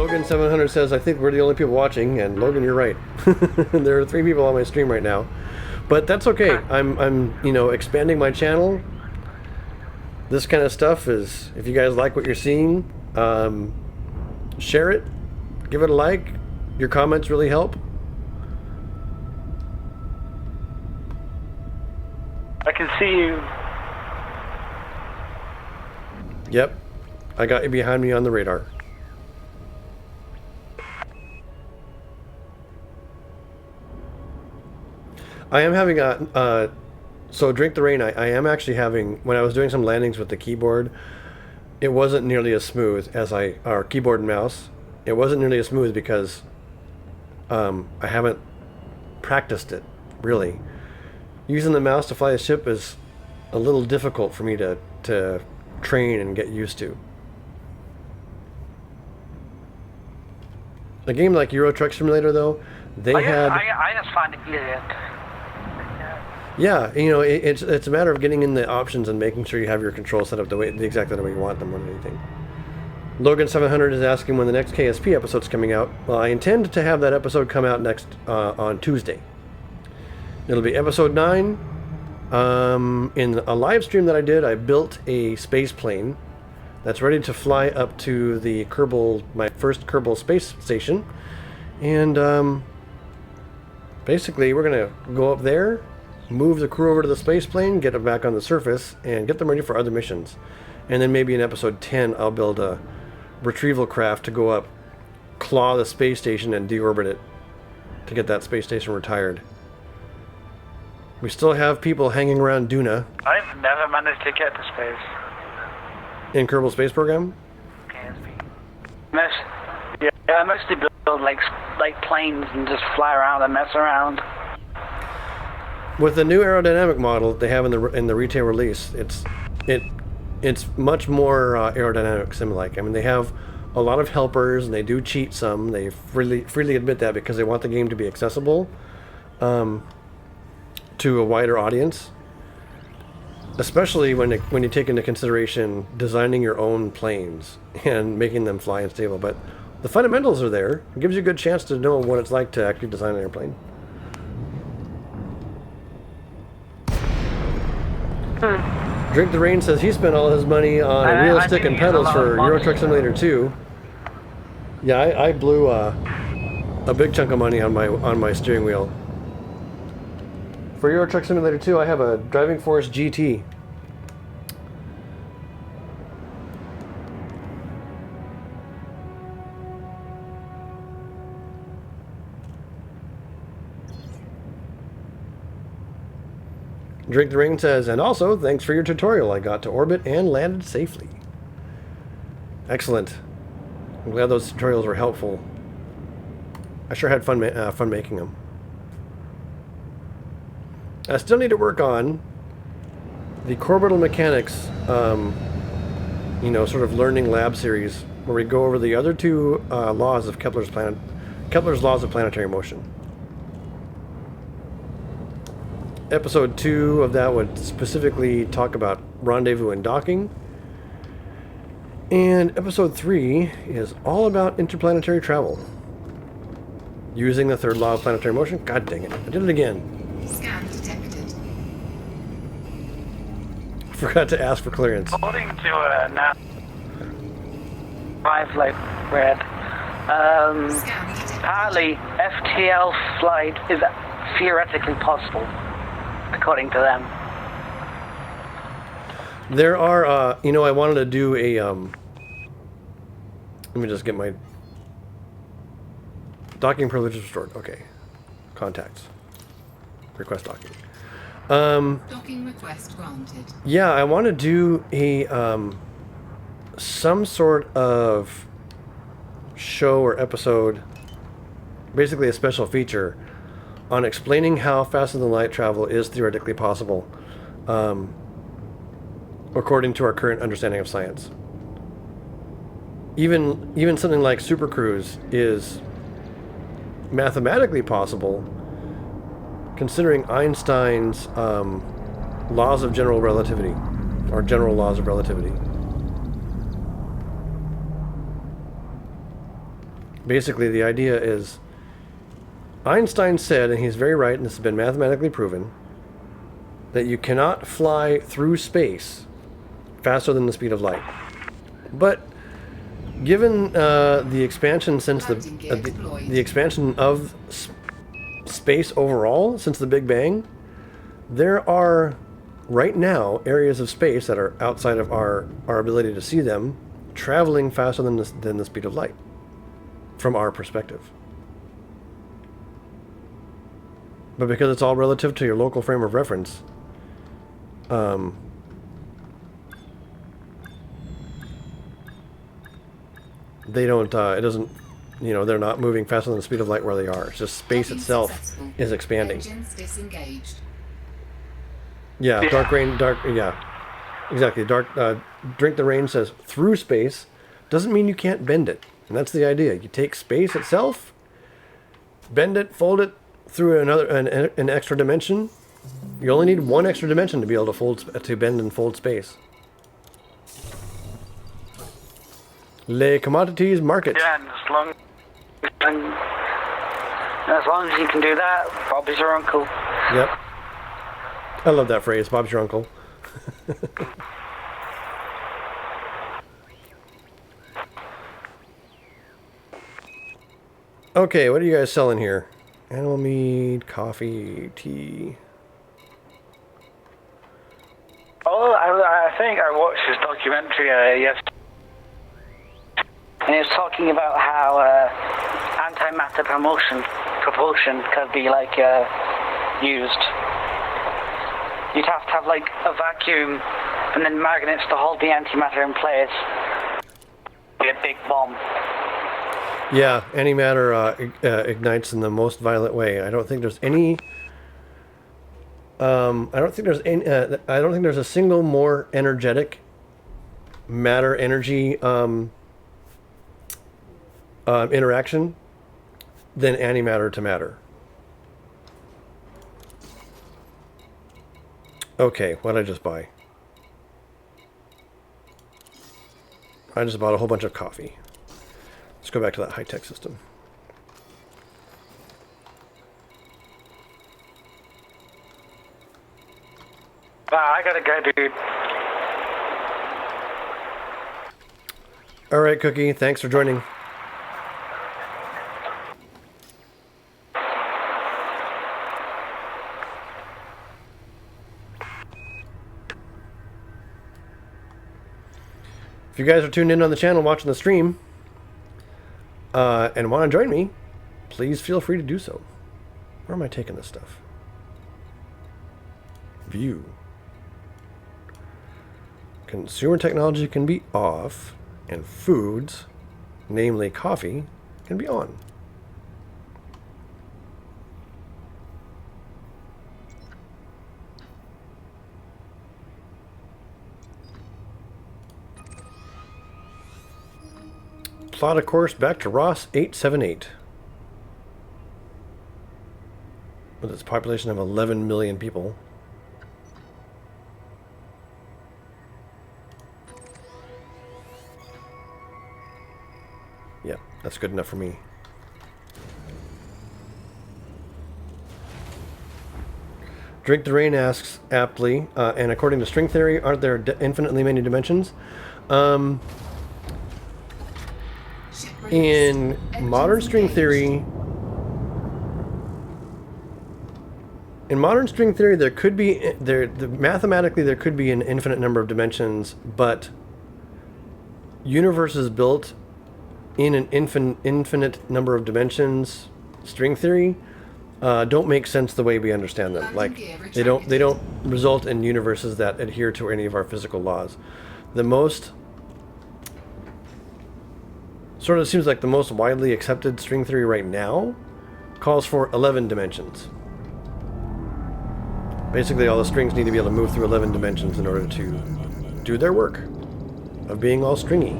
Logan 700 says, I think we're the only people watching, and Logan, you're right. There are 3 people on my stream right now. But that's okay. I'm you know, expanding my channel. This kind of stuff is, if you guys like what you're seeing, share it, give it a like. Your comments really help. I can see you. Yep. I got you behind me on the radar. I am having a, so Drink the Rain, I am actually having, when I was doing some landings with the keyboard, it wasn't nearly as smooth as or keyboard and mouse. It wasn't nearly as smooth because I haven't practiced it, really. Using the mouse to fly a ship is a little difficult for me to train and get used to. A game like Euro Truck Simulator, though, I just find it weird. Yeah, you know, it's a matter of getting in the options and making sure you have your controls set up the exactly the way you want them more than anything. Logan 700 is asking when the next KSP episode's coming out. Well, I intend to have that episode come out next on Tuesday. It'll be episode 9. In a live stream that I did, I built a space plane that's ready to fly up to the Kerbal, my first Kerbal space station, and basically we're gonna go up there, move the crew over to the space plane, get them back on the surface, and get them ready for other missions. And then maybe in episode 10 I'll build a retrieval craft to go up, claw the space station, and deorbit it to get that space station retired. We still have people hanging around Duna. I've never managed to get to space. In Kerbal Space Program? Yeah, I mostly build like planes and just fly around and mess around. With the new aerodynamic model they have in the retail release, it's much more aerodynamic sim-like. I mean, they have a lot of helpers and they do cheat some. They freely admit that because they want the game to be accessible to a wider audience. Especially when you take into consideration designing your own planes and making them fly unstable. But the fundamentals are there. It gives you a good chance to know what it's like to actually design an airplane. Drink the Rain says he spent all his money on a wheel, stick, and pedals for Euro Truck Simulator 2. Yeah, I blew a big chunk of money on my steering wheel. For Euro Truck Simulator 2, I have a Driving Force GT. Drink the Ring says, and also, thanks for your tutorial. I got to orbit and landed safely. Excellent. I'm glad those tutorials were helpful. I sure had fun making them. I still need to work on the orbital mechanics, you know, sort of learning lab series where we go over the other 2 laws of Kepler's laws of planetary motion. Episode 2 of that would specifically talk about rendezvous and docking. And episode 3 is all about interplanetary travel. Using the 3rd law of planetary motion. God dang it, I did it again. Scan detected. Forgot to ask for clearance. According to now 5 like red, apparently FTL flight is theoretically possible, according to them. There are, you know, I wanted to do a, let me just get my docking privileges restored. Okay. Contacts. Request docking. Docking request granted. Yeah, I want to do a, some sort of show or episode, basically a special feature, on explaining how faster than light travel is theoretically possible, according to our current understanding of science. Even something like supercruise is mathematically possible, considering Einstein's laws of general relativity, or general laws of relativity. basically the idea is Einstein said, and he's very right, and this has been mathematically proven, that you cannot fly through space faster than the speed of light. But given the expansion since the expansion of space overall since the Big Bang, there are right now areas of space that are outside of our ability to see them, traveling faster than the speed of light from our perspective. But because it's all relative to your local frame of reference, they don't, it doesn't, you know, they're not moving faster than the speed of light where they are. It's just space itself is expanding. Engines disengaged. Yeah, yeah, exactly. Drink the Rain says through space doesn't mean you can't bend it. And that's the idea. You take space itself, bend it, fold it through an extra dimension. You only need one extra dimension to be able to bend and fold space. Les commodities market. Yeah, and as long as you can do that, Bob's your uncle. Yep. I love that phrase, Bob's your uncle. Okay, what are you guys selling here? Animal meat, coffee, tea. Oh, I think I watched this documentary yesterday. And he was talking about how antimatter propulsion could be like used. You'd have to have like a vacuum and then magnets to hold the antimatter in place. Be a big bomb. Yeah, antimatter ignites in the most violent way. I don't think there's any. I don't think there's a single more energetic matter energy interaction than antimatter to matter. Okay, what did I just buy? I just bought a whole bunch of coffee. Let's go back to that high-tech system. I gotta go, dude. All right, Cookie, thanks for joining. If you guys are tuned in on the channel watching the stream and want to join me, please feel free to do so. Where am I taking this stuff? View. Consumer technology can be off, and foods, namely coffee, can be on. Plot a course back to Ross 878. With its population of 11 million people. Yeah, that's good enough for me. Drink the Rain asks aptly, and according to string theory, aren't there infinitely many dimensions? In modern string theory, there could be mathematically there could be an infinite number of dimensions, but universes built in an infinite number of dimensions, string theory, don't make sense the way we understand them. Like they don't result in universes that adhere to any of our physical laws. The most sort of seems like the most widely accepted string theory right now calls for 11 dimensions. Basically, all the strings need to be able to move through 11 dimensions in order to do their work of being all stringy.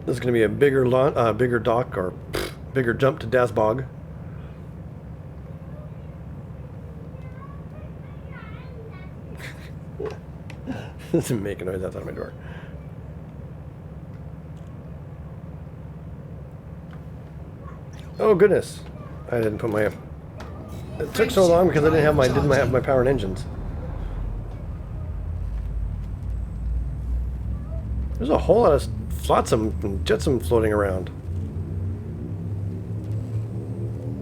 This is going to be a bigger dock or bigger jump to Dasbog. Doesn't make a noise outside my door. Oh goodness! I didn't put my. It took so long because I didn't have my power and engines. There's a whole lot of flotsam and jetsam floating around.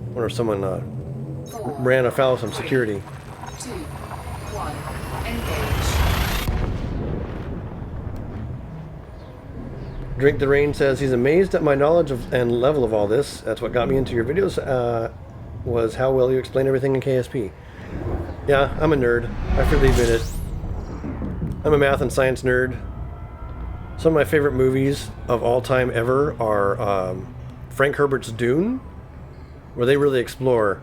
Wonder if someone ran afoul of some security. 2, 1, engage. Drink the Rain says he's amazed at my knowledge of and level of all this. That's what got me into your videos. Was how well you explain everything in KSP. Yeah, I'm a nerd. I freely admit it. I'm a math and science nerd. Some of my favorite movies of all time ever are Frank Herbert's Dune, where they really explore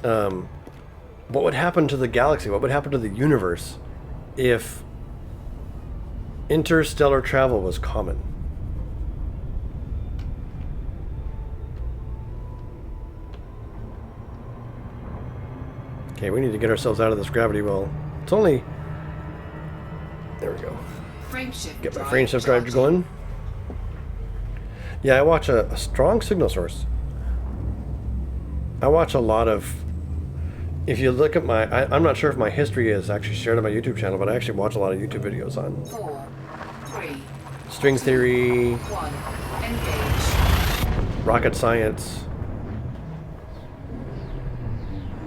what would happen to the galaxy, what would happen to the universe if interstellar travel was common. Okay, we need to get ourselves out of this gravity well. It's only... There we go. Get my frame shift drive going. Yeah, I watch a strong signal source. I watch a lot of... If you look at my... I'm not sure if my history is actually shared on my YouTube channel, but I actually watch a lot of YouTube videos on 4, 3, string theory, 1, engage. rocket science,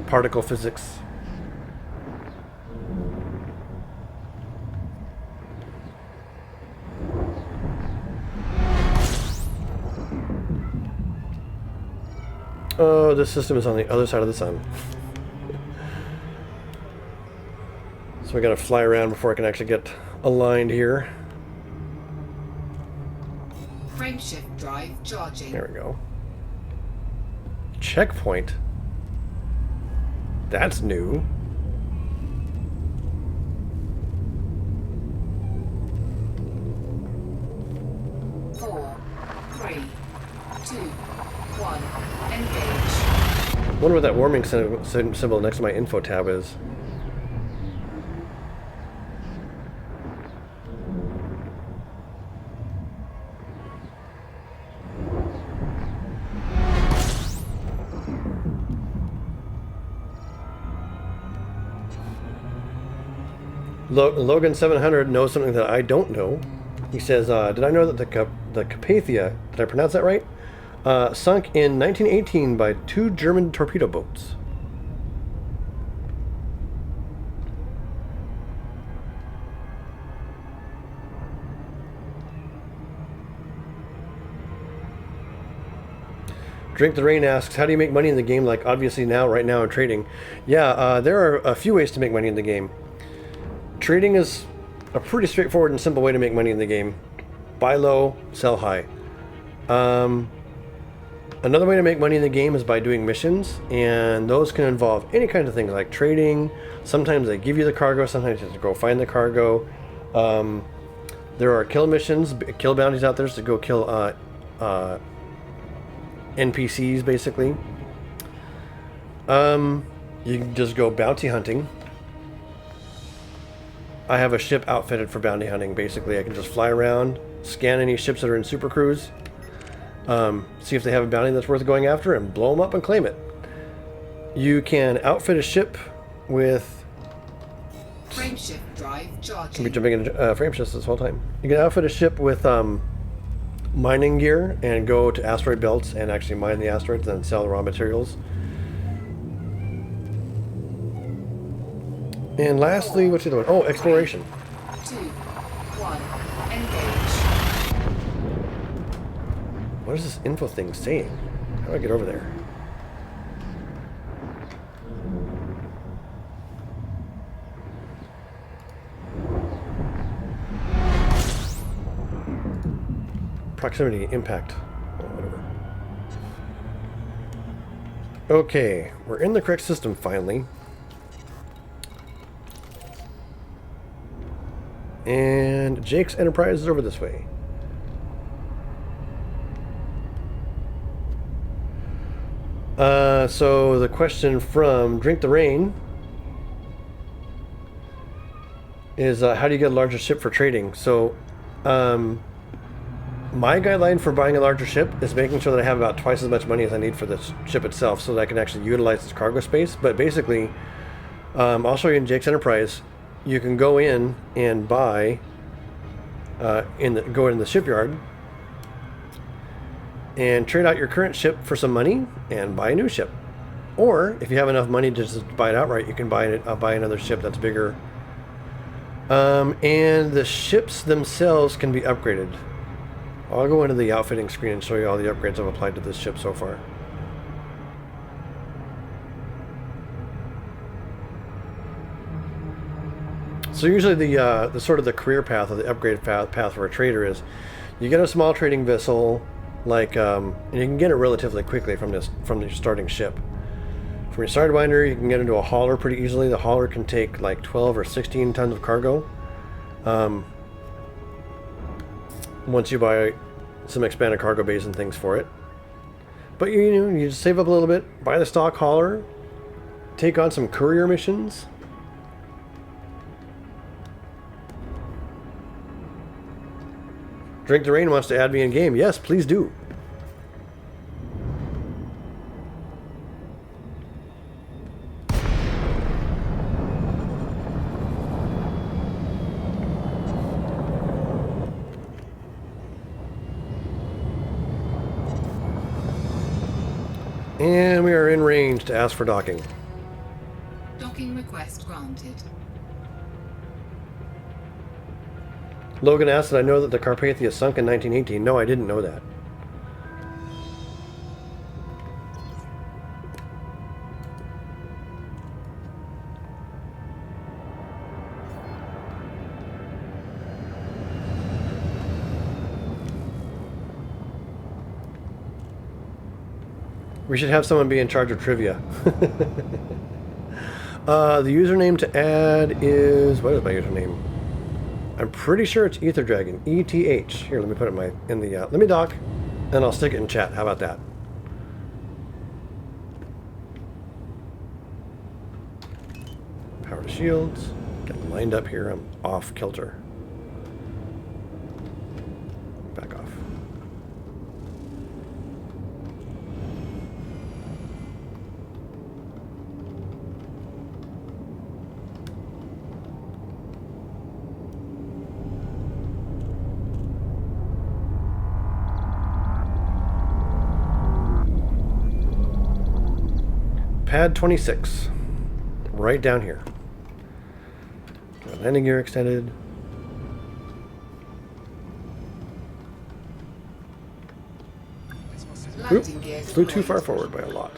particle physics. Oh, this system is on the other side of the sun. So we gotta fly around before I can actually get aligned here. Frameshift drive charging. There we go. Checkpoint? That's new. Four, 3, 2, 1, engage. I wonder what that warming symbol next to my info tab is. Logan 700 knows something that I don't know. He says, did I know that the Carpathia, did I pronounce that right? Sunk in 1918 by 2 German torpedo boats. Drink the Rain asks, how do you make money in the game? Like, obviously right now in trading. Yeah, there are a few ways to make money in the game. Trading is a pretty straightforward and simple way to make money in the game. Buy low, sell high. Another way to make money in the game is by doing missions, and those can involve any kind of thing like trading. Sometimes they give you the cargo, sometimes you have to go find the cargo. There are kill missions, kill bounties out there to go kill NPCs basically. You can just go bounty hunting. I have a ship outfitted for bounty hunting. Basically, I can just fly around, scan any ships that are in Super Cruise, see if they have a bounty that's worth going after, and blow them up and claim it. You can outfit a ship with... Frameshift drive charging. I'll be jumping in frameshifts this whole time. You can outfit a ship with mining gear and go to asteroid belts and actually mine the asteroids and then sell the raw materials. And lastly, what's the other one? Oh, exploration. 2, 1, engage. What is this info thing saying? How do I get over there? Proximity, impact. Oh, whatever. Okay, we're in the correct system finally. And Jake's Enterprise is over this way. So the question from Drink the Rain is how do you get a larger ship for trading? So, my guideline for buying a larger ship is making sure that I have about twice as much money as I need for the ship itself so that I can actually utilize its cargo space. But basically, I'll show you in Jake's Enterprise, you can go in and buy, go in the shipyard and trade out your current ship for some money and buy a new ship. Or if you have enough money to just buy it outright, you can buy another ship that's bigger. And the ships themselves can be upgraded. I'll go into the outfitting screen and show you all the upgrades I've applied to this ship so far. So usually the sort of the career path or the upgrade path for a trader is you get a small trading vessel, like and you can get it relatively quickly from your starting ship. From your sidewinder, you can get into a hauler pretty easily. The hauler can take like 12 or 16 tons of cargo. Once you buy some expanded cargo bays and things for it. But you just save up a little bit, buy the stock hauler, take on some courier missions. Drink the Rain wants to add me in game. Yes, please do. And we are in range to ask for docking. Docking request granted. Logan asked, did I know that the Carpathia sunk in 1918? No, I didn't know that. We should have someone be in charge of trivia. The username to add is... What is my username? I'm pretty sure it's Ether Dragon. ETH. Here, let me put it in the... let me dock, and I'll stick it in chat. How about that? Power to shields. Getting lined up here. I'm off kilter. Back off. Pad 26, right down here. Landing gear extended. Oop, flew too far forward by a lot.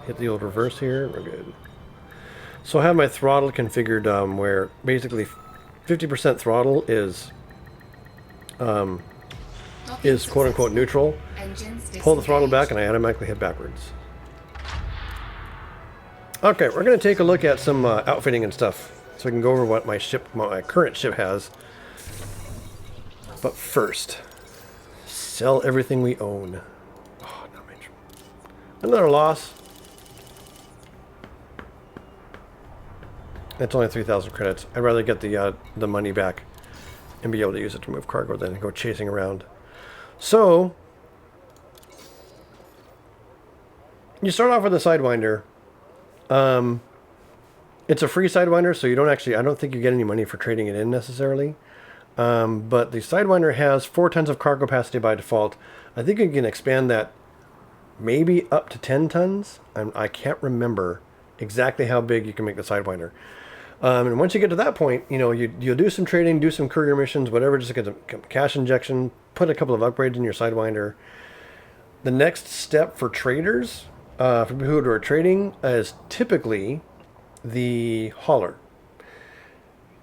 Hit the old reverse here, we're good. So I have my throttle configured where basically 50% throttle is quote-unquote neutral. Pull the throttle back and I automatically hit backwards. Okay, we're going to take a look at some outfitting and stuff so we can go over what my current ship has. But first, sell everything we own. Oh, no major. Another loss. That's only 3,000 credits. I'd rather get the money back and be able to use it to move cargo than go chasing around. So, you start off with a Sidewinder. It's a free Sidewinder, so you don't actually, I don't think you get any money for trading it in necessarily. But the Sidewinder has 4 tons of cargo capacity by default. I think you can expand that maybe up to 10 tons. I can't remember exactly how big you can make the Sidewinder. And once you get to that point, you'll do some trading, do some courier missions, whatever, just to get some cash injection, put a couple of upgrades in your Sidewinder. The next step for traders, for people who are trading, is typically the hauler.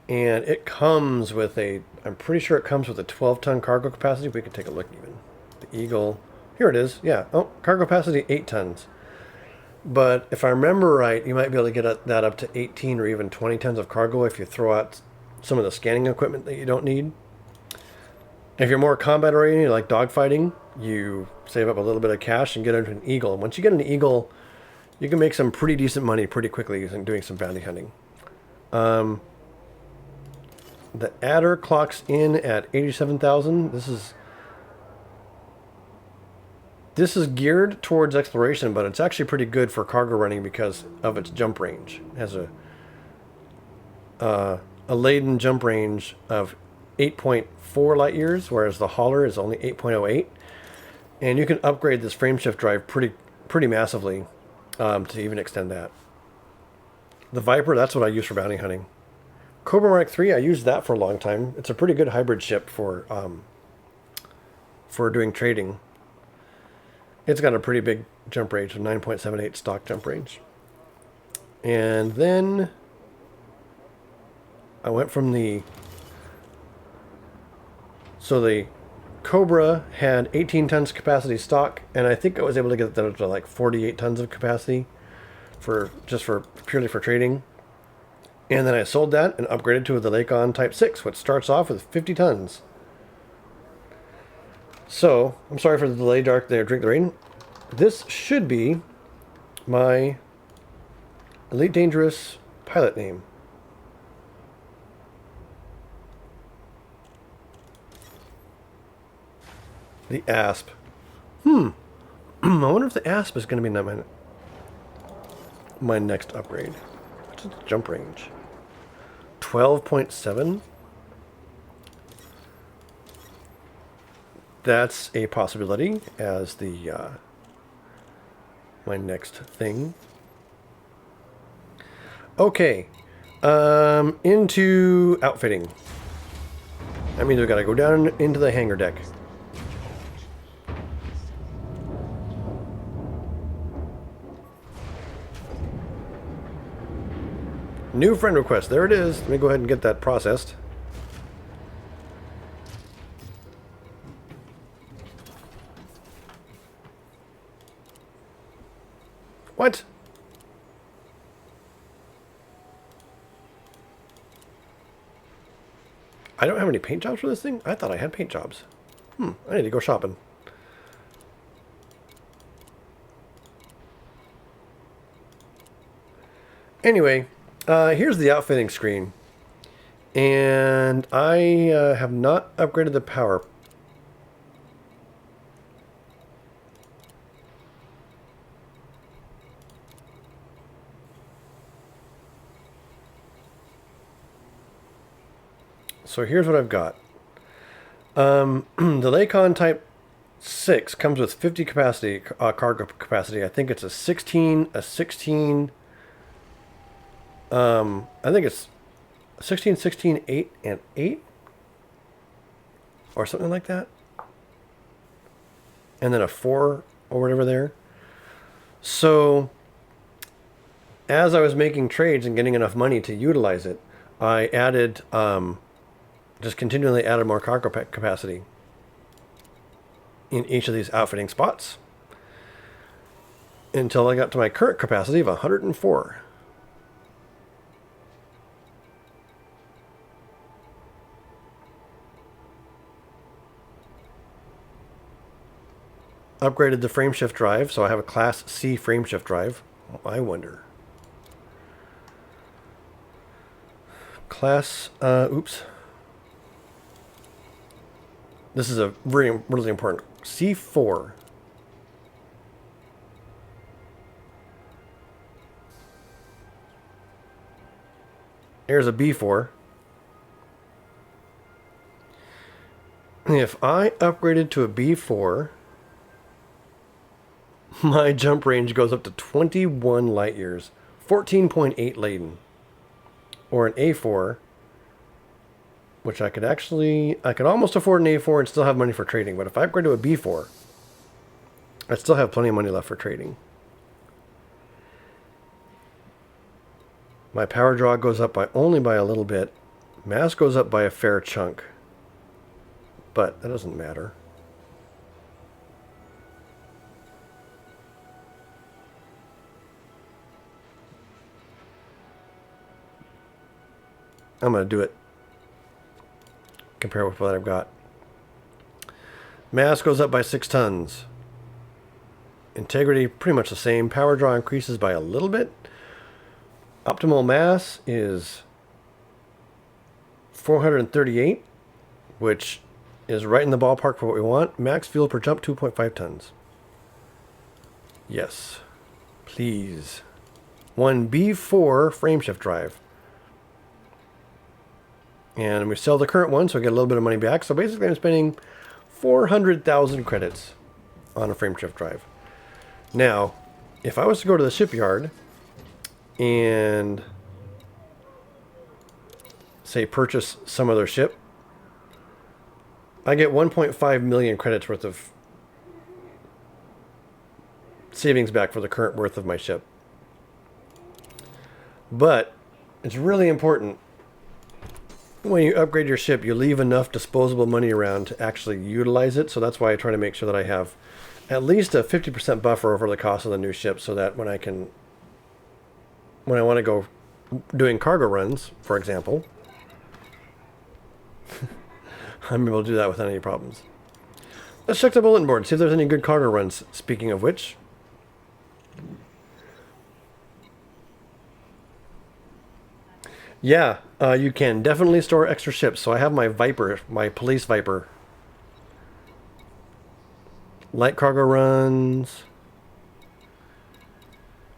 And it comes with I'm pretty sure it comes with a 12-ton cargo capacity. We can take a look even. The Eagle, here it is, yeah. Oh, cargo capacity 8 tons. But if I remember right, you might be able to get that up to 18 or even 20 tons of cargo if you throw out some of the scanning equipment that you don't need. If you're more combat oriented, like dogfighting, you save up a little bit of cash and get into an Eagle. And once you get an Eagle, You can make some pretty decent money pretty quickly using doing some bounty hunting. The adder clocks in at 87,000. This is geared towards exploration, but it's actually pretty good for cargo running because of its jump range. It has a laden jump range of 8.4 light years, whereas the hauler is only 8.08. And you can upgrade this frameshift drive pretty massively to even extend that. The Viper, that's what I use for bounty hunting. Cobra Mark III, I used that for a long time. It's a pretty good hybrid ship for doing trading. It's got a pretty big jump range of 9.78 stock jump range. And then I went from the Cobra had 18 tons capacity stock, and I think I was able to get that up to like 48 tons of capacity purely for trading. And then I sold that and upgraded to the Lakon Type 6, which starts off with 50 tons. So, I'm sorry for the delay, Dark there, Drink the Rain. This should be my Elite Dangerous pilot name. The Asp. I wonder if the Asp is going to be my next upgrade. What's its jump range? 12.7? That's a possibility as the my next thing. Okay. Into outfitting. That means we've got to go down into the hangar deck. New friend request. There it is. Let me go ahead and get that processed. What? I don't have any paint jobs for this thing? I thought I had paint jobs. I need to go shopping. Anyway, here's the outfitting screen. And I have not upgraded the power. So here's what I've got. The Lakon Type 6 comes with 50 capacity, cargo capacity. I think it's a 16, I think it's 16, 16, 8, and 8. Or something like that. And then a 4 or whatever there. So, as I was making trades and getting enough money to utilize it, I added, just continually added more cargo capacity in each of these outfitting spots until I got to my current capacity of 104. Upgraded the frameshift drive, so I have a Class C frameshift drive. I wonder. Oops. This is a really important. C4. Here's a B4. If I upgraded to a B4, my jump range goes up to 21 light years, 14.8 laden. Or an A4, which I could almost afford an A4 and still have money for trading. But if I upgrade to a B4, I'd still have plenty of money left for trading. My power draw goes up only by a little bit. Mass goes up by a fair chunk. But that doesn't matter. I'm going to do it. Compare with what I've got. Mass goes up by 6 tons. Integrity, pretty much the same. Power draw increases by a little bit. Optimal mass is 438, which is right in the ballpark for what we want. Max fuel per jump, 2.5 tons. Yes. Please. One B4 frameshift drive. And we sell the current one, so I get a little bit of money back. So basically I'm spending 400,000 credits on a frameshift drive. Now, if I was to go to the shipyard and say purchase some other ship, I get 1.5 million credits worth of savings back for the current worth of my ship. But it's really important when you upgrade your ship, you leave enough disposable money around to actually utilize it. So that's why I try to make sure that I have at least a 50% buffer over the cost of the new ship, so that when I want to go doing cargo runs, for example, I'm able to do that without any problems. Let's check the bulletin board, see if there's any good cargo runs. Speaking of which, yeah, you can definitely store extra ships. So I have my Viper, my police Viper. Light cargo runs.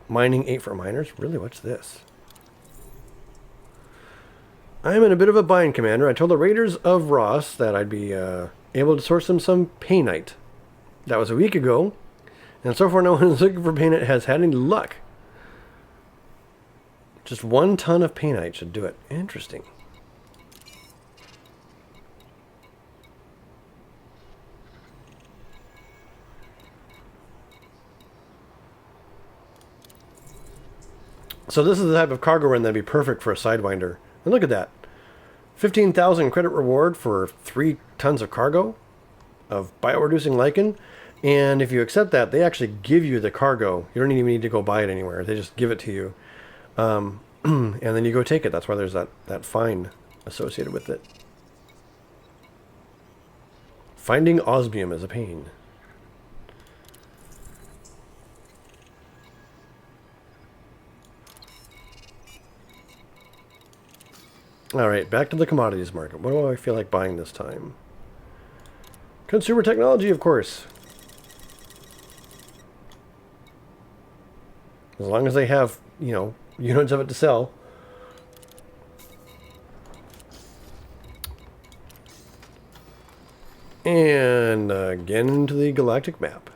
Mining 8 for miners. Really, what's this? I'm in a bit of a bind, Commander. I told the Raiders of Ross that I'd be able to source them some painite. That was a week ago. And so far no one who's looking for painite has had any luck. Just 1 ton of painite should do it. Interesting. So this is the type of cargo run that'd be perfect for a Sidewinder. And look at that. 15,000 credit reward for 3 tons of cargo of bioreducing lichen. And if you accept that, they actually give you the cargo. You don't even need to go buy it anywhere. They just give it to you. And then you go take it. That's why there's that fine associated with it. Finding osmium is a pain. Alright, back to the commodities market. What do I feel like buying this time? Consumer technology, of course. As long as they have, you know, units of it to sell. And again into the galactic map.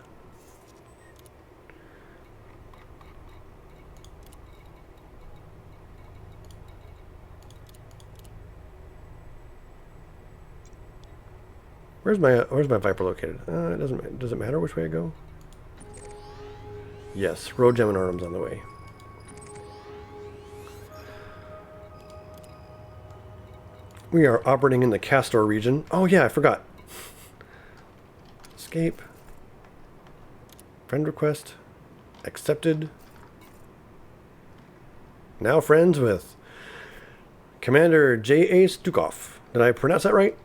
Where's my Viper located? Does it matter which way I go? Yes, Road Gem and Arm's on the way. We are operating in the Castor region. Oh yeah, I forgot. Escape. Friend request. Accepted. Now friends with Commander J.A. Stukov. Did I pronounce that right?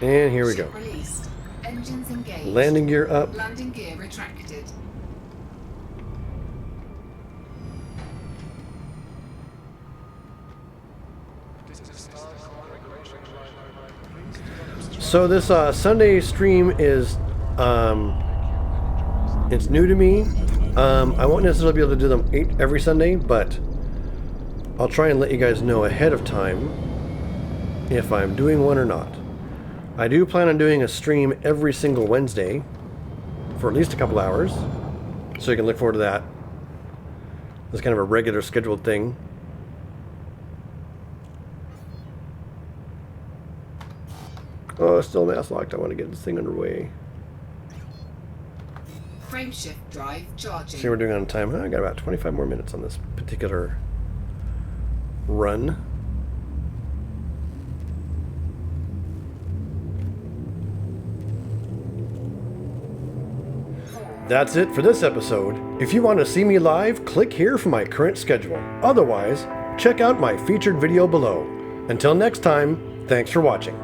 And here we go. Released. Engines engaged. Landing gear up. Landing gear retracted. So this Sunday stream is it's new to me. I won't necessarily be able to do them every Sunday, but I'll try and let you guys know ahead of time if I'm doing one or not. I do plan on doing a stream every single Wednesday for at least a couple hours, so you can look forward to that. It's kind of a regular scheduled thing. Oh, it's still mass locked. I want to get this thing underway. Frameshift drive charging. See, we're doing on time. I got about 25 more minutes on this particular run. That's it for this episode. If you want to see me live, click here for my current schedule. Otherwise, check out my featured video below. Until next time, thanks for watching.